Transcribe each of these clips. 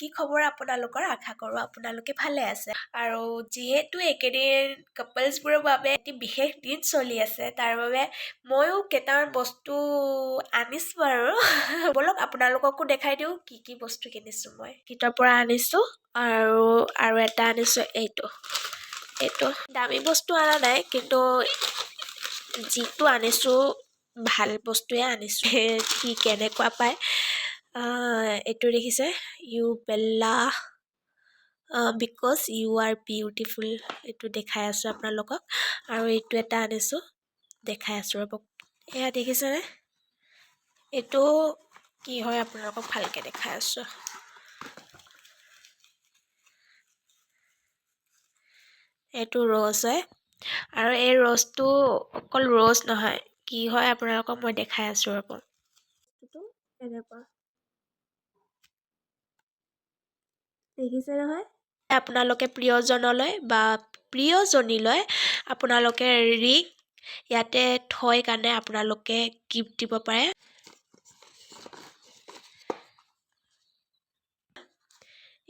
কি খবৰ আপোনালোকৰ? আশা কৰোঁ আপোনালোকে ভালে আছে। আৰু যিহেতু একেদিন কাপলছবোৰৰ বাবে এটি বিশেষ দিন চলি আছে, তাৰ বাবে ময়ো কেইটামান বস্তু আনিছোঁ আৰু ব'লক আপোনালোককো দেখাই দিওঁ কি কি বস্তু কিনিছোঁ মই। গীতৰ পৰা আনিছোঁ আৰু এটা আনিছোঁ এইটো দামী বস্তু অনা নাই, কিন্তু যিটো আনিছোঁ ভাল বস্তুৱে আনিছোঁ। কি কেনেকুৱা পায় এইটো দেখিছে, ইউ বেল্লা বিকজ ইউ আৰ বিউটিফুল, এইটো দেখাই আছোঁ আপোনালোকক। আৰু এইটো এটা আনিছোঁ, দেখাই আছোঁ ৰ'ব। এয়া দেখিছেনে? এইটো কি হয় আপোনালোকক ভালকৈ দেখাই আছোঁ। এইটো ৰ'জ হয়, আৰু এই ৰ'জটো অকল ৰ'জ নহয়, কি হয় আপোনালোকক মই দেখাই আছোঁ ৰ'ব। এইটো এনেকুৱা দেখিছে নহয়? আপোনালোকে প্ৰিয়জনলৈ বা প্ৰিয়জনীলৈ আপোনালোকে ৰিং ইয়াতে থৈ কাৰণে আপোনালোকে গিফ্ট দিব পাৰে।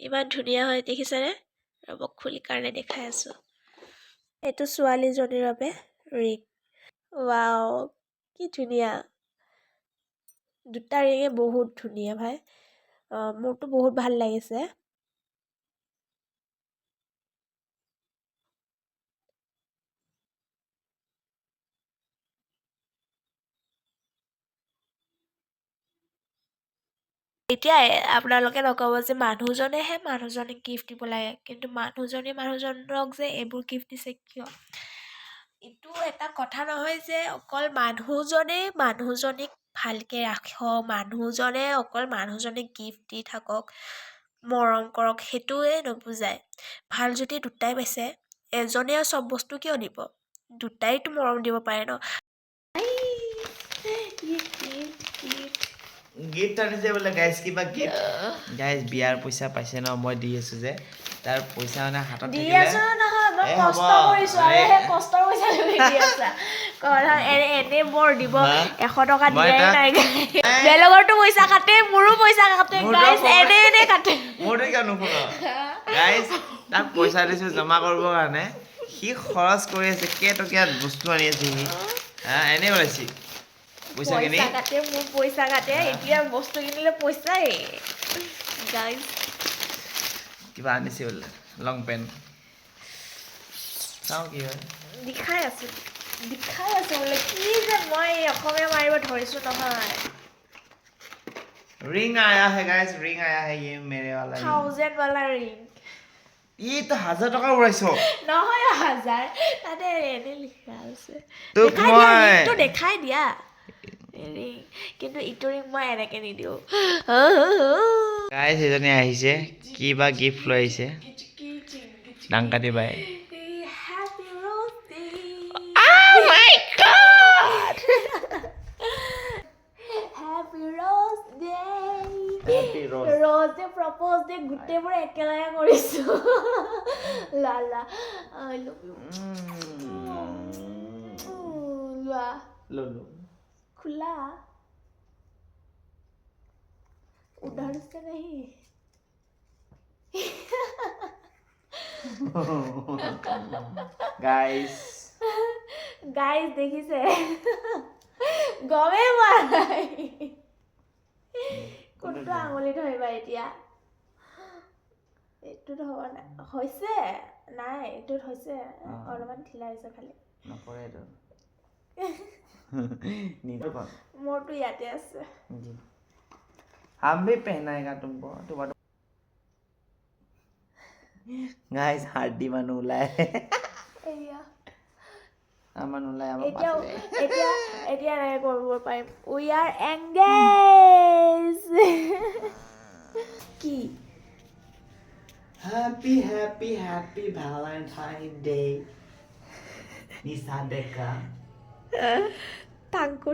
ইমান ধুনীয়া হয় দেখিছেনে? ৰ'ব খুলি কাৰণে দেখাই আছোঁ। এইটো ছোৱালীজনীৰ বাবে ৰিং। ৱাও কি ধুনীয়া, দুটা ৰিঙে বহুত ধুনীয়া ভাই। মোৰতো বহুত ভাল লাগিছে। এতিয়া আপোনালোকে নক'ব যে মানুহজনেহে মানুহজনীক গিফ্ট দিব লাগে, কিন্তু মানুহজনক যে এইবোৰ গিফ্ট দিছে কিয়? এইটো এটা কথা নহয় যে অকল মানুহজনেই মানুহজনীক ভালকৈ ৰাখক, মানুহজনে অকল মানুহজনীক গিফ্ট দি থাকক, মৰম কৰক, সেইটোৱে নুবুজায়। ভাল যদি দুটাই পাইছে, এজনে চব বস্তু কিয় দিব? দুটাইতো মৰম দিব পাৰে ন। গিফ্ট আনিছে বোলে গাইজ, কিবা গিফ্ট গাইজ। বিয়াৰ পইচা পাইছে ন, মই দি আছোঁ যে, তাৰ পইচা মানে হাতত থাকিলে এনে বৰ দিব 100 টকা দিয়াই নাই। বেলেগৰতো পইচা কাটে, মোৰো পইচা কাটে গাইজ, এনে কাটে। মোৰতো কিয় নুশুন গাইজ, তাক পইচা দিছোঁ জমা কৰিবৰ কাৰণে, সি খৰচ কৰি আছে, কেইটকীয়া বস্তু আনি আছে সি। এনেই ওলাইছে পইচা কাটে, মোৰ পইচা কাটে, এতিয়া বস্তু কিনিলে পইচাই গাইজ। কিবা আনিছে বোলে লং পেণ্ট, চাওঁ কি হয়। দেখাই আছো বোলে কি যে মই অসমীয়া মাৰিব ধৰিছোঁ নহয়। रिंग आया है गाइस, रिंग आया है ये मेरे वाला 1000 वाला रिंग। ये तो 1000 টকা উৰাইছো নহয় 1000, তাতে এনে লিখা আছে। তোক দেখাই দিয়া, মই ৰিংটো দেখাই দিয়া ৰিং, কিন্তু ইটো ৰিং মই এনেকে নিদিওঁ। গাইস এজনী আহিছে, কিবা গিফ্ট লৈ আহিছে ডাংকাতি বাই। Oh my god! Happy Rose Day! Happy Rose. Rose Day propose day গোটেইবোৰ একেলগে কৰিছোঁ। Lala I love you. লোৱা ললো खुला उधर से नहीं। গাইস দেখিছে গমে পোৱা নাই কোনটো আঙুলি ধৰিবা এতিয়া। এইটোত হ'ব নাই, হৈছে নাই, এইটোত হৈছে অলপমান ঢিলা হৈছে খালি। নকৰে এইটো মোৰটো ইয়াতে আছে। हम भी पहनाएगा तुमको तुम्हारा गाइस हार्डी মানুহ ওলাই এয়া আমান ওলাই আমাৰ এতিয়া পাছে এতিয়া নাই কৰিব পাৰিম। We are engaged. কি Happy Valentine Day নিশা ডেকা থাংকু